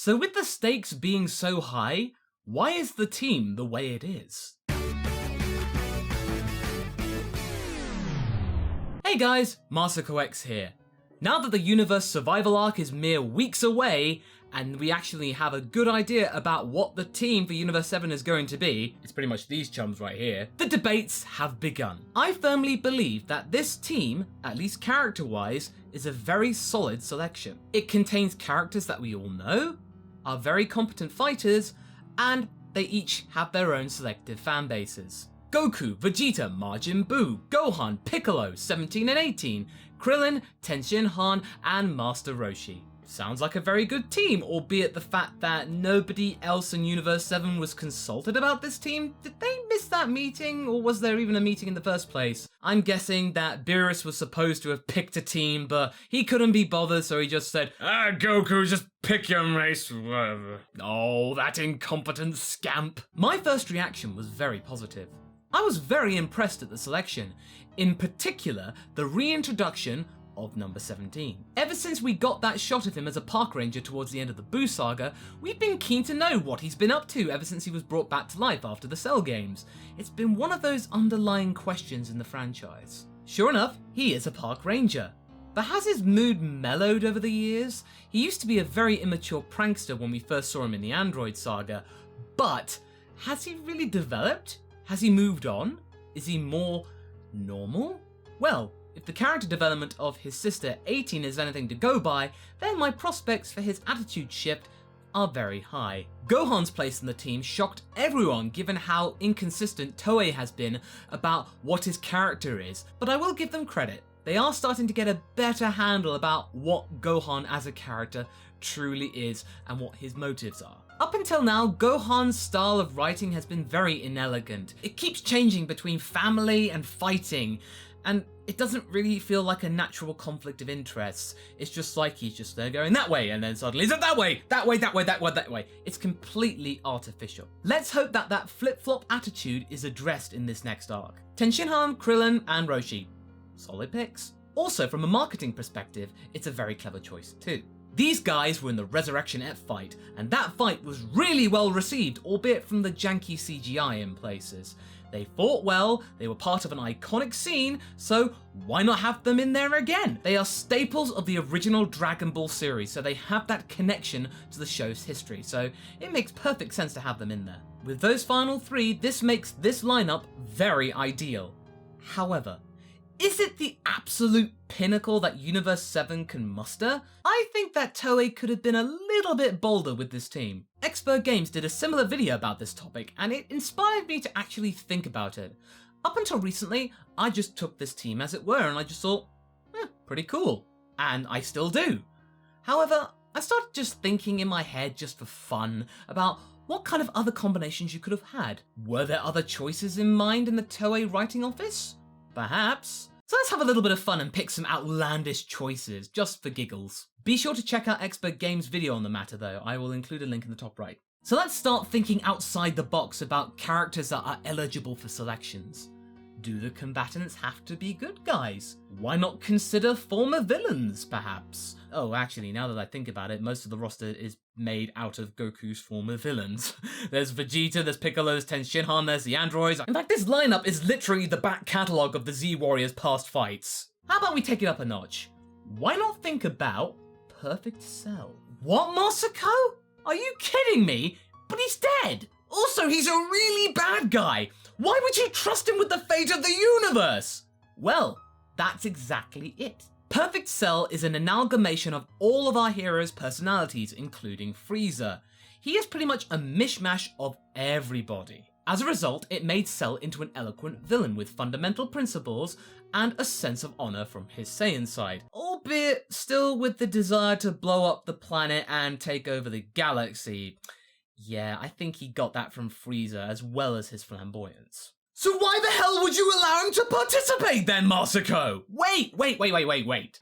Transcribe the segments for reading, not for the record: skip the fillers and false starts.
So with the stakes being so high, why is the team the way it is? Hey guys, MasakoX here. Now that the universe survival arc is mere weeks away, and we actually have a good idea about what the team for Universe 7 is going to be, it's pretty much these chums right here, the debates have begun. I firmly believe that this team, at least character-wise, is a very solid selection. It contains characters that we all know, are very competent fighters, and they each have their own selective fan bases. Goku, Vegeta, Majin Buu, Gohan, Piccolo, 17 and 18, Krillin, Tenshin Han, and Master Roshi. Sounds like a very good team, albeit the fact that nobody else in Universe 7 was consulted about this team. Did they miss that meeting, or was there even a meeting in the first place? I'm guessing that Beerus was supposed to have picked a team, but he couldn't be bothered, so he just said, Goku, just pick your race, whatever. Oh, that incompetent scamp. My first reaction was very positive. I was very impressed at the selection, in particular the reintroduction of number 17. Ever since we got that shot of him as a park ranger towards the end of the Buu saga, we've been keen to know what he's been up to ever since he was brought back to life after the Cell games. It's been one of those underlying questions in the franchise. Sure enough, he is a park ranger. But has his mood mellowed over the years? He used to be a very immature prankster when we first saw him in the Android saga, but has he really developed? Has he moved on? Is he more normal? Well, if the character development of his sister 18 is anything to go by, then my prospects for his attitude shift are very high. Gohan's place in the team shocked everyone given how inconsistent Toei has been about what his character is, but I will give them credit. They are starting to get a better handle about what Gohan as a character truly is and what his motives are. Up until now, Gohan's style of writing has been very inelegant. It keeps changing between family and fighting, and it doesn't really feel like a natural conflict of interests. It's just like he's just there going that way, and then suddenly he's that way, that way, that way, that way, that way. It's completely artificial. Let's hope that that flip-flop attitude is addressed in this next arc. Tenshin Han, Krillin, and Roshi. Solid picks. Also, from a marketing perspective, it's a very clever choice too. These guys were in the Resurrection F fight, and that fight was really well received, albeit from the janky CGI in places. They fought well, they were part of an iconic scene, so why not have them in there again? They are staples of the original Dragon Ball series, so they have that connection to the show's history, so it makes perfect sense to have them in there. With those final three, this makes this lineup very ideal. However, is it the absolute pinnacle that Universe 7 can muster? I think that Toei could have been a little bit bolder with this team. Expert Games did a similar video about this topic, and it inspired me to actually think about it. Up until recently, I just took this team as it were, and I just thought, pretty cool. And I still do. However, I started just thinking in my head just for fun about what kind of other combinations you could have had. Were there other choices in mind in the Toei writing office? Perhaps. So let's have a little bit of fun and pick some outlandish choices, just for giggles. Be sure to check out Expert Games' video on the matter though, I will include a link in the top right. So let's start thinking outside the box about characters that are eligible for selections. Do the combatants have to be good guys? Why not consider former villains, perhaps? Oh, actually, now that I think about it, most of the roster is made out of Goku's former villains. There's Vegeta, there's Piccolo, there's Tenshin Han, there's the androids. In fact, this lineup is literally the back catalogue of the Z Warriors' past fights. How about we take it up a notch? Why not think about Perfect Cell? What, Masako? Are you kidding me? But he's dead! Also, he's a really bad guy! Why would you trust him with the fate of the universe? Well, that's exactly it. Perfect Cell is an amalgamation of all of our heroes' personalities, including Frieza. He is pretty much a mishmash of everybody. As a result, it made Cell into an eloquent villain with fundamental principles and a sense of honor from his Saiyan side, albeit still with the desire to blow up the planet and take over the galaxy. Yeah, I think he got that from Frieza as well as his flamboyance. So why the hell would you allow him to participate then, Masako? Wait.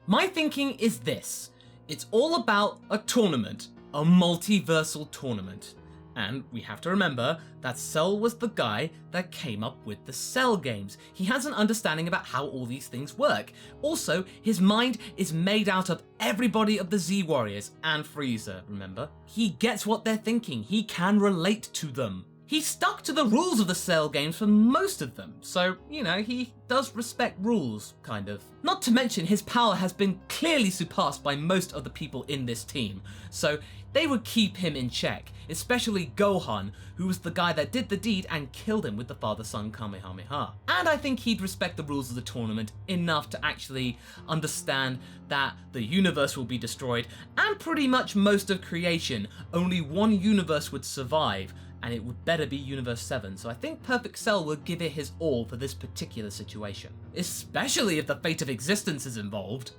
My thinking is this. It's all about a tournament, a multiversal tournament. And we have to remember that Cell was the guy that came up with the Cell games. He has an understanding about how all these things work. Also, his mind is made out of everybody of the Z Warriors and Frieza, remember? He gets what they're thinking. He can relate to them. He stuck to the rules of the Cell games for most of them, so, you know, he does respect rules, kind of. Not to mention, his power has been clearly surpassed by most of the people in this team, so they would keep him in check, especially Gohan, who was the guy that did the deed and killed him with the father-son Kamehameha. And I think he'd respect the rules of the tournament enough to actually understand that the universe will be destroyed, and pretty much most of creation. Only one universe would survive, and it would better be Universe 7, so I think Perfect Cell would give it his all for this particular situation. Especially if the fate of existence is involved.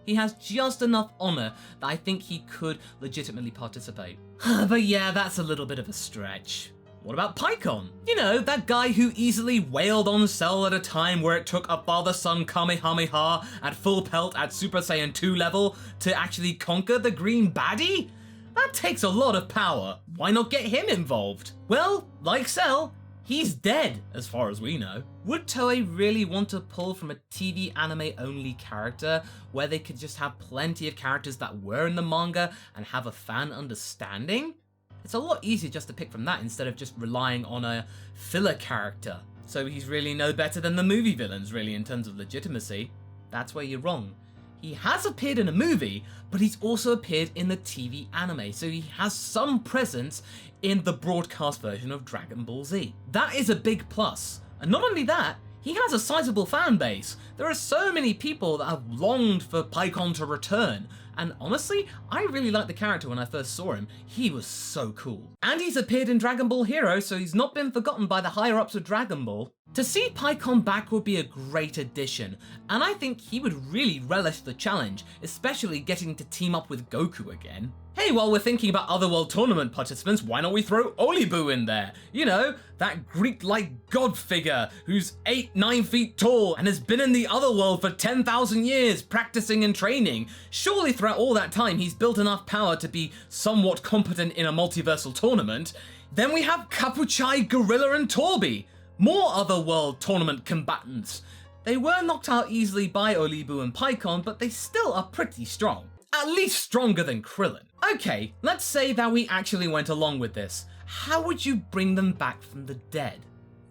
He has just enough honor that I think he could legitimately participate. But yeah, that's a little bit of a stretch. What about Pycon? You know, that guy who easily wailed on Cell at a time where it took a father-son Kamehameha at full pelt at Super Saiyan 2 level to actually conquer the green baddie? That takes a lot of power. Why not get him involved? Well, like Cell, he's dead, as far as we know. Would Toei really want to pull from a TV anime only character where they could just have plenty of characters that were in the manga and have a fan understanding? It's a lot easier just to pick from that instead of just relying on a filler character. So he's really no better than the movie villains, really, in terms of legitimacy. That's where you're wrong. He has appeared in a movie, but he's also appeared in the TV anime, so he has some presence in the broadcast version of Dragon Ball Z. That is a big plus. And not only that, he has a sizable fan base. There are so many people that have longed for Pycon to return, and honestly, I really liked the character when I first saw him. He was so cool. And he's appeared in Dragon Ball Hero, so he's not been forgotten by the higher-ups of Dragon Ball. To see Pycon back would be a great addition, and I think he would really relish the challenge, especially getting to team up with Goku again. Hey, while we're thinking about Otherworld tournament participants, why not we throw Olibu in there? You know, that Greek-like god figure who's 8-9 feet tall and has been in the Otherworld for 10,000 years, practicing and training. Surely throughout all that time he's built enough power to be somewhat competent in a multiversal tournament. Then we have Kapuchai, Gorilla and Torby. More Otherworld tournament combatants. They were knocked out easily by Olibu and Pycon, but they still are pretty strong. At least stronger than Krillin. Okay, let's say that we actually went along with this. How would you bring them back from the dead?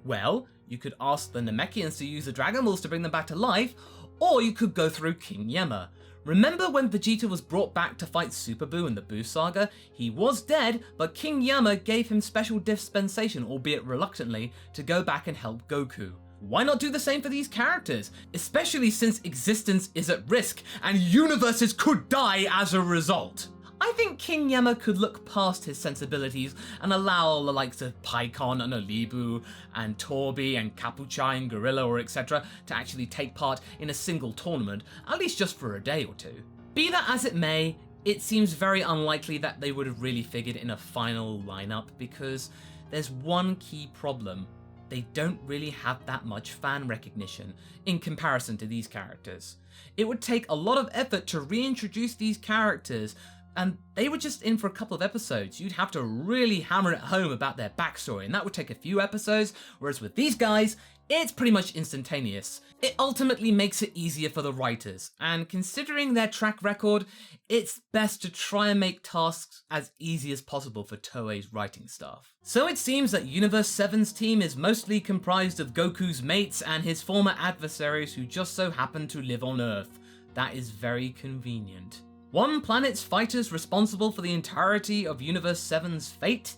Well, you could ask the Namekians to use the Dragon Balls to bring them back to life, or you could go through King Yemma. Remember when Vegeta was brought back to fight Super Buu in the Buu Saga? He was dead, but King Yemma gave him special dispensation, albeit reluctantly, to go back and help Goku. Why not do the same for these characters? Especially since existence is at risk and universes could die as a result. I think King Yemma could look past his sensibilities and allow the likes of Pycon and Olibu and Torby and Kapuchai and Gorilla or etc. to actually take part in a single tournament, at least just for a day or two. Be that as it may, it seems very unlikely that they would have really figured in a final lineup because there's one key problem. They don't really have that much fan recognition in comparison to these characters. It would take a lot of effort to reintroduce these characters, and they were just in for a couple of episodes. You'd have to really hammer it home about their backstory, and that would take a few episodes, whereas with these guys, it's pretty much instantaneous. It ultimately makes it easier for the writers, and considering their track record, it's best to try and make tasks as easy as possible for Toei's writing staff. So it seems that Universe 7's team is mostly comprised of Goku's mates and his former adversaries who just so happen to live on Earth. That is very convenient. One planet's fighters responsible for the entirety of Universe 7's fate?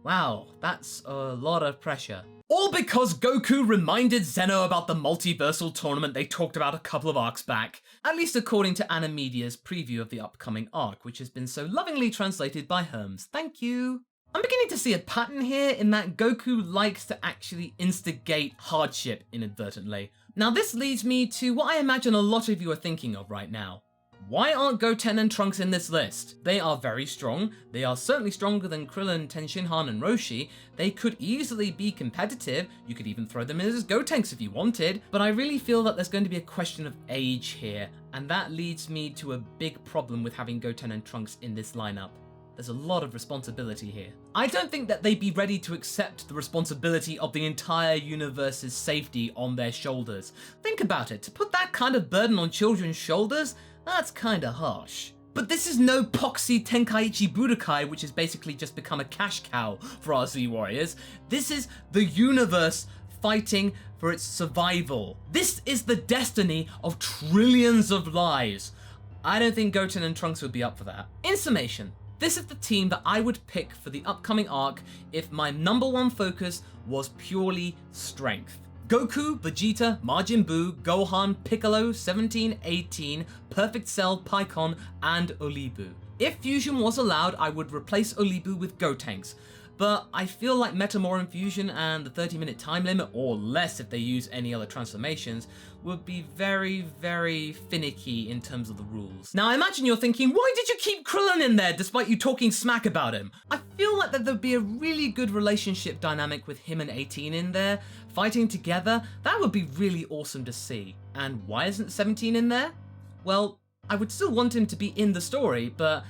Wow, that's a lot of pressure. All because Goku reminded Zeno about the multiversal tournament they talked about a couple of arcs back, at least according to Animedia's preview of the upcoming arc, which has been so lovingly translated by Herms. Thank you. I'm beginning to see a pattern here in that Goku likes to actually instigate hardship inadvertently. Now this leads me to what I imagine a lot of you are thinking of right now. Why aren't Goten and Trunks in this list? They are very strong, they are certainly stronger than Krillin, Tenshinhan and Roshi, they could easily be competitive, you could even throw them in as Gotenks if you wanted, but I really feel that there's going to be a question of age here, and that leads me to a big problem with having Goten and Trunks in this lineup. There's a lot of responsibility here. I don't think that they'd be ready to accept the responsibility of the entire universe's safety on their shoulders. Think about it, to put that kind of burden on children's shoulders, that's kinda harsh. But this is no Poxy Tenkaichi Budokai, which has basically just become a cash cow for our Z Warriors. This is the universe fighting for its survival. This is the destiny of trillions of lives. I don't think Goten and Trunks would be up for that. In summation, this is the team that I would pick for the upcoming arc if my #1 focus was purely strength. Goku, Vegeta, Majin Buu, Gohan, Piccolo, 17, 18, Perfect Cell, Pikkon, and Olibu. If fusion was allowed, I would replace Olibu with Gotenks, but I feel like Metamorph Fusion and the 30-minute time limit, or less if they use any other transformations, would be very, very finicky in terms of the rules. Now I imagine you're thinking, why did you keep Krillin in there despite you talking smack about him? I feel like that there'd be a really good relationship dynamic with him and 18 in there, fighting together. That would be really awesome to see. And why isn't 17 in there? Well, I would still want him to be in the story, but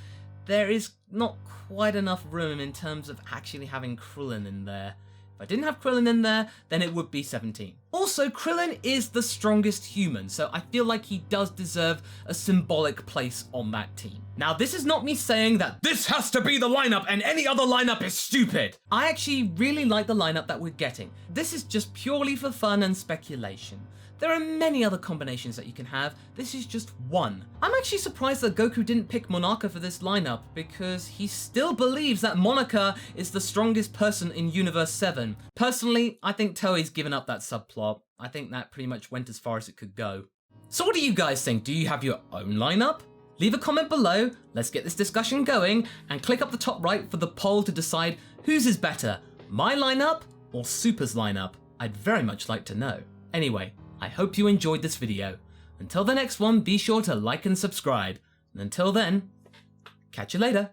there is not quite enough room in terms of actually having Krillin in there. If I didn't have Krillin in there, then it would be 17. Also, Krillin is the strongest human, so I feel like he does deserve a symbolic place on that team. Now, this is not me saying that this has to be the lineup and any other lineup is stupid. I actually really like the lineup that we're getting. This is just purely for fun and speculation. There are many other combinations that you can have, this is just one. I'm actually surprised that Goku didn't pick Monaka for this lineup, because he still believes that Monica is the strongest person in Universe 7. Personally, I think Toei's given up that subplot. I think that pretty much went as far as it could go. So what do you guys think? Do you have your own lineup? Leave a comment below, let's get this discussion going, and click up the top right for the poll to decide whose is better, my lineup or Super's lineup. I'd very much like to know. Anyway, I hope you enjoyed this video. Until the next one, be sure to like and subscribe. And until then, catch you later.